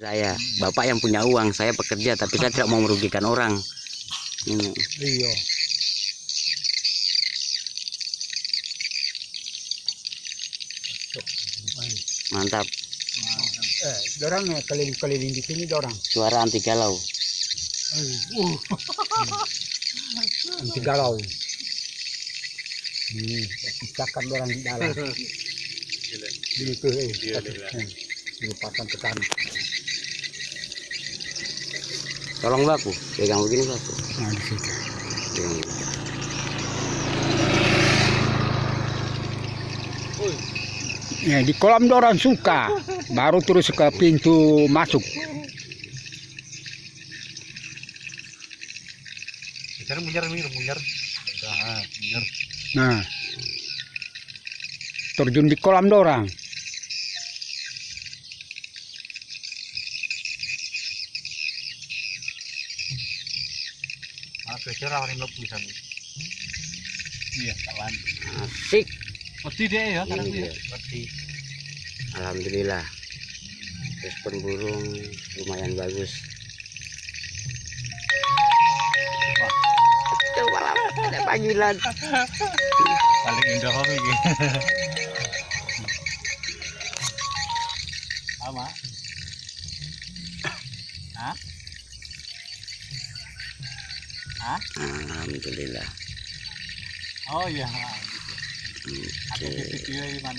Saya, bapak yang punya uang, saya pekerja, tapi saya tidak mau merugikan orang. Ini. Iya. Mantap. Dorang keliling-keliling di sini dorang. Suara anti galau. Anti galau. Ini pisakan dorang di dalam. Ini tuh, dilepaskan ke sana. Tolong baku, pegang begini baku. Nah, di situ. Pegang. Ya, di kolam dorang suka, baru terus ke pintu masuk. Sekarang mundur. Nah, terjun di kolam dorang. Kira orang yang lebih sana. Iya, kawan. Asik. Mesti dia ya, sekarang dia. Iya. Mesti. Alhamdulillah. Respon burung lumayan bagus. Coba lah, ada panggilan. Paling indah kok ini. Sama. Hah? Hah? Alhamdulillah. Oh iya. Aku Oke. video di mana?